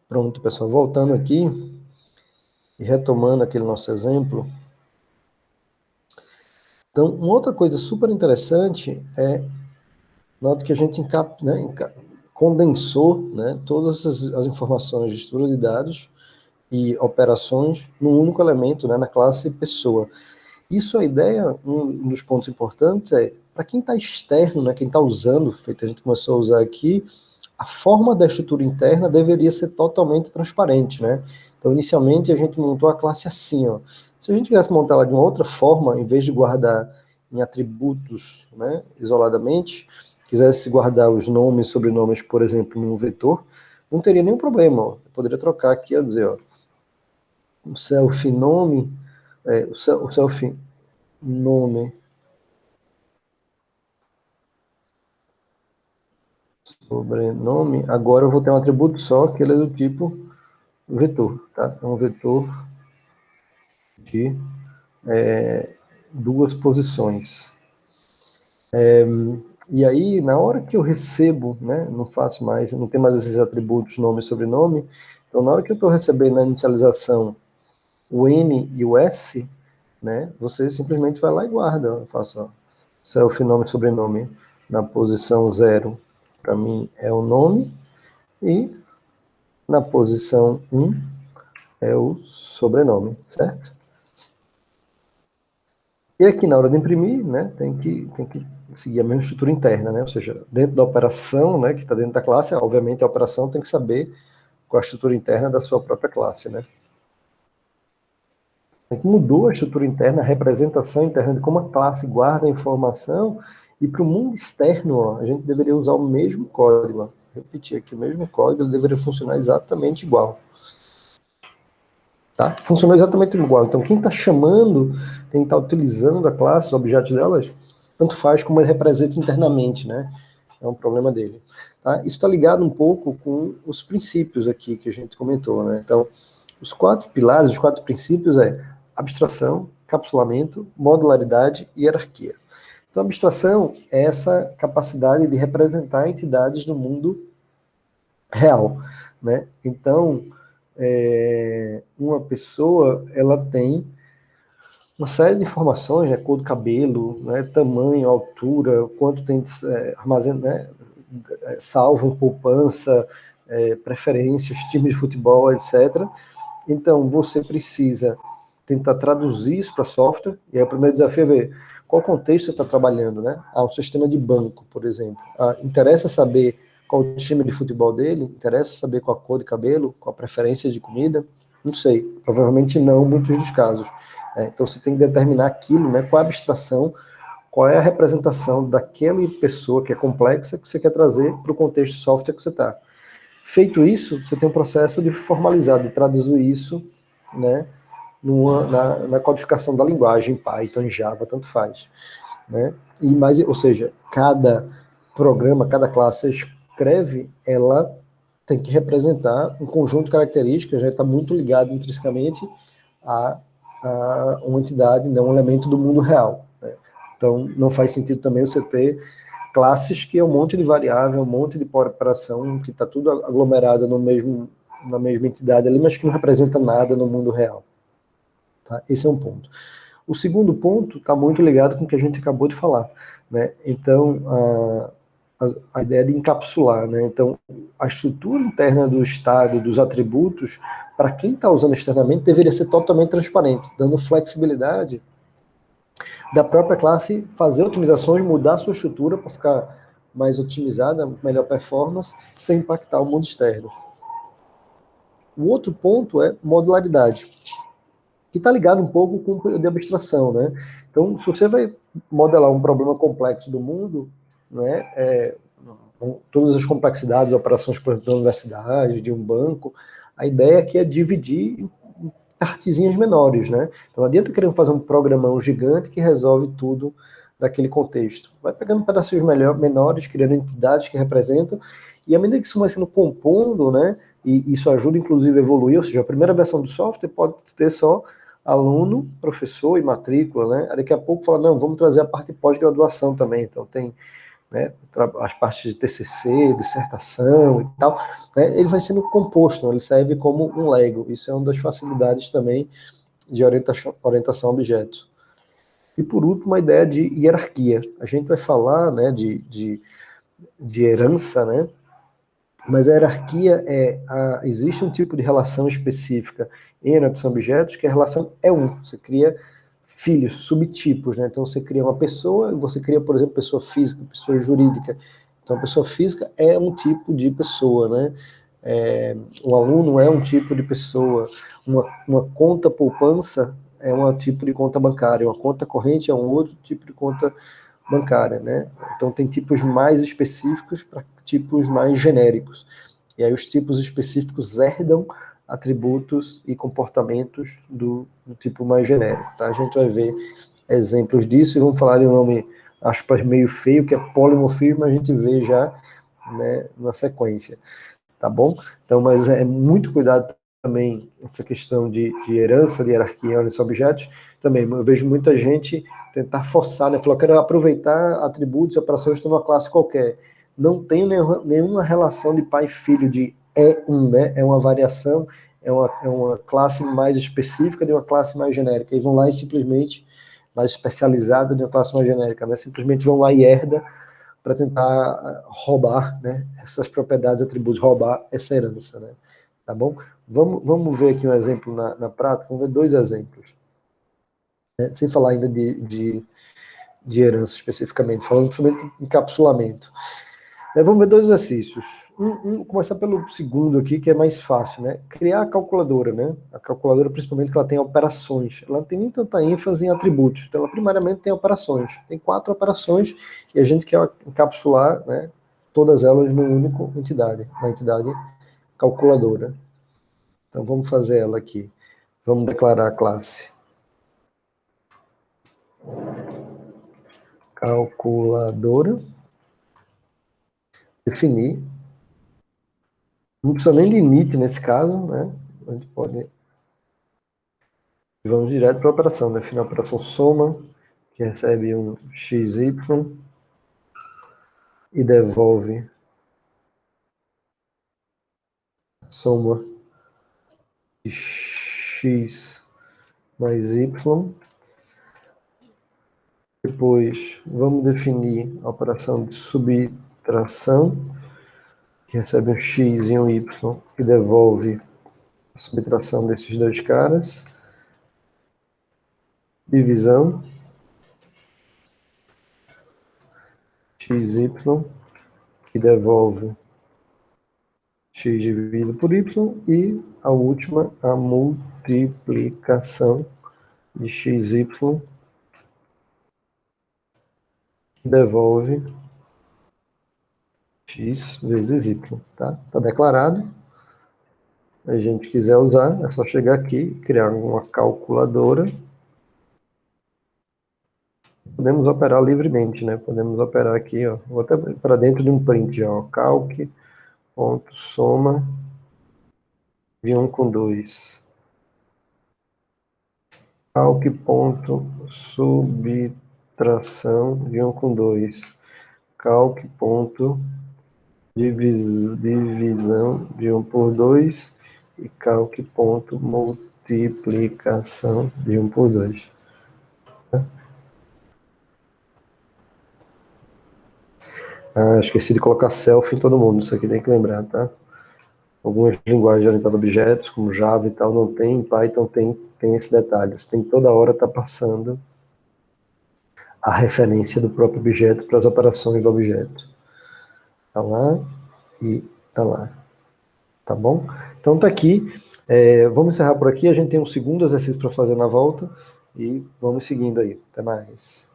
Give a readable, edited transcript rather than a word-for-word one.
Pronto, pessoal, voltando aqui e retomando aquele nosso exemplo. Então, uma outra coisa super interessante é, nota que a gente condensou, né, todas as informações de estrutura de dados e operações num único elemento, né, na classe pessoa. Isso, a ideia, um dos pontos importantes é, para quem está externo, né, quem está usando, feito a gente começou a usar aqui, a forma da estrutura interna deveria ser totalmente transparente, né? Então, inicialmente, a gente montou a classe assim, ó. Se a gente tivesse montado ela de uma outra forma, em vez de guardar em atributos, né, isoladamente, quisesse guardar os nomes e sobrenomes, por exemplo, num vetor, não teria nenhum problema, ó. Eu poderia trocar aqui, a dizer, ó, o self nome, o self nome, sobrenome, agora eu vou ter um atributo só, que ele é do tipo vetor, tá? É um vetor de duas posições. E aí, na hora que eu recebo, né, não faço mais, não tem mais esses atributos nome e sobrenome, então na hora que eu estou recebendo na inicialização o N e o S, né, você simplesmente vai lá e guarda. Eu faço, ó, self nome e sobrenome na posição 0, para mim é o nome, e na posição 1 é o sobrenome, certo? E aqui na hora de imprimir, né, tem que seguir a mesma estrutura interna, né? Ou seja, dentro da operação, né, que está dentro da classe, obviamente a operação tem que saber qual a estrutura interna da sua própria classe, né? A gente mudou a estrutura interna, a representação interna de como a classe guarda a informação, e para o mundo externo, ó, a gente deveria usar o mesmo código. Ó. Repetir aqui, o mesmo código ele deveria funcionar exatamente igual. Tá? Funcionou exatamente igual. Então, quem está chamando, quem está utilizando a classe, os objetos delas, tanto faz como ele representa internamente, né? É um problema dele. Tá? Isso está ligado um pouco com os princípios aqui que a gente comentou, né? Então, os 4 pilares, os 4 princípios é abstração, capsulamento, modularidade e hierarquia. Então, a abstração é essa capacidade de representar entidades no mundo real, né? Então, uma pessoa, ela tem uma série de informações, né, cor do cabelo, né, tamanho, altura, quanto tem armazém, né, salvo em poupança, preferências, time de futebol, etc. Então, você precisa tentar traduzir isso para software, e aí o primeiro desafio é ver qual contexto você está trabalhando, né? Um sistema de banco, por exemplo. Interessa saber qual o time de futebol dele? Interessa saber qual a cor de cabelo, qual a preferência de comida? Não sei, provavelmente não, em muitos dos casos. Então você tem que determinar aquilo, né? Qual a abstração, qual é a representação daquela pessoa que é complexa que você quer trazer para o contexto de software que você está. Feito isso, você tem um processo de formalizar, de traduzir isso, né, na codificação da linguagem, em Python, em Java, tanto faz. Né? Ou seja, cada programa, cada classe que você escreve, ela tem que representar um conjunto de características, já está muito ligado intrinsecamente a uma entidade, não um elemento do mundo real. Né? Então, não faz sentido também você ter classes que é um monte de variável, um monte de operação, que está tudo aglomerado na mesma entidade ali, mas que não representa nada no mundo real. Tá? Esse é um ponto. O segundo ponto está muito ligado com o que a gente acabou de falar. Né? Então, a ideia de encapsular. Né? Então, a estrutura interna do estado, dos atributos, para quem está usando externamente, deveria ser totalmente transparente, dando flexibilidade da própria classe fazer otimizações, mudar a sua estrutura para ficar mais otimizada, melhor performance, sem impactar o mundo externo. O outro ponto é modularidade, que está ligado um pouco com o de abstração, né? Então, se você vai modelar um problema complexo do mundo, né, com todas as complexidades, operações, por exemplo, da universidade, de um banco, a ideia aqui é dividir em partezinhas menores, né? Então, não adianta querer fazer um programão gigante que resolve tudo daquele contexto. Vai pegando pedacinhos menores, criando entidades que representam, e à medida que isso vai sendo compondo, né, e isso ajuda, inclusive, a evoluir, ou seja, a primeira versão do software pode ter só aluno, professor e matrícula, né? Daqui a pouco fala, não, vamos trazer a parte pós-graduação também. Então, tem né, as partes de TCC, dissertação e tal, né, ele vai sendo composto, ele serve como um Lego. Isso é uma das facilidades também de orientação a objeto. E por último, a ideia de hierarquia. A gente vai falar, né, de herança, né, mas a hierarquia existe um tipo de relação específica em orientação a objetos, que a relação é você cria filhos, subtipos, né? Então você cria uma pessoa, você cria, por exemplo, pessoa física, pessoa jurídica. Então a pessoa física é um tipo de pessoa, né? Um aluno é um tipo de pessoa, uma conta poupança é um tipo de conta bancária, uma conta corrente é um outro tipo de conta bancária, né? Então tem tipos mais específicos para tipos mais genéricos. E aí os tipos específicos herdam atributos e comportamentos do tipo mais genérico, tá? A gente vai ver exemplos disso e vamos falar de um nome, aspas, meio feio, que é polimorfismo, a gente vê já, né, na sequência, tá bom? Então, mas é muito cuidado também essa questão de herança, de hierarquia nesses objetos. Também eu vejo muita gente tentar forçar, né? Falar, eu quero aproveitar atributos e operações que estão numa classe qualquer. Não tem nenhuma relação de pai e filho, né? É uma variação, é uma classe mais específica de uma classe mais genérica. E vão lá e simplesmente, mais especializada de uma classe mais genérica, né? Simplesmente vão lá e herda para tentar roubar, né, essas propriedades, atributos, roubar essa herança, né? Tá bom? Vamos ver aqui um exemplo na prática, vamos ver dois exemplos, né? Sem falar ainda de herança especificamente, falando principalmente de encapsulamento. Vamos ver dois exercícios. Começar pelo segundo aqui, que é mais fácil, né? Criar a calculadora, né? A calculadora, principalmente, que ela tem operações. Ela não tem nem tanta ênfase em atributos. Então, ela primariamente tem operações. Tem 4 operações e a gente quer encapsular, né, todas elas numa única entidade, na entidade calculadora. Então, vamos fazer ela aqui. Vamos declarar a classe calculadora. Definir. Não precisa nem de init nesse caso, né? A gente pode... Vamos direto para a operação. Define a operação soma, que recebe um xy e devolve a soma de x mais y. Depois, vamos definir a operação de subtração, que recebe um x e um y e devolve a subtração desses dois caras. Divisão, xy, que devolve x dividido por y, e a última, a multiplicação de xy, que devolve x vezes y, tá? Tá declarado. Se a gente quiser usar, é só chegar aqui e criar uma calculadora. Podemos operar livremente, né? Podemos operar aqui, ó. Vou até para dentro de um print, ó. Calc.soma de 1 com 2. Calc.subtração de 1 com 2. Calc.divisão de 1 por 2. E calc.multiplicação de 1 por 2. Ah, esqueci de colocar self em todo mundo, isso aqui tem que lembrar, tá? Algumas linguagens orientadas a objetos, como Java e tal, não tem, Python tem esse detalhe. Você tem que toda hora estar passando a referência do próprio objeto para as operações do objeto. Tá lá e tá lá. Tá bom? Então tá aqui. Vamos encerrar por aqui. A gente tem um segundo exercício para fazer na volta e vamos seguindo aí. Até mais.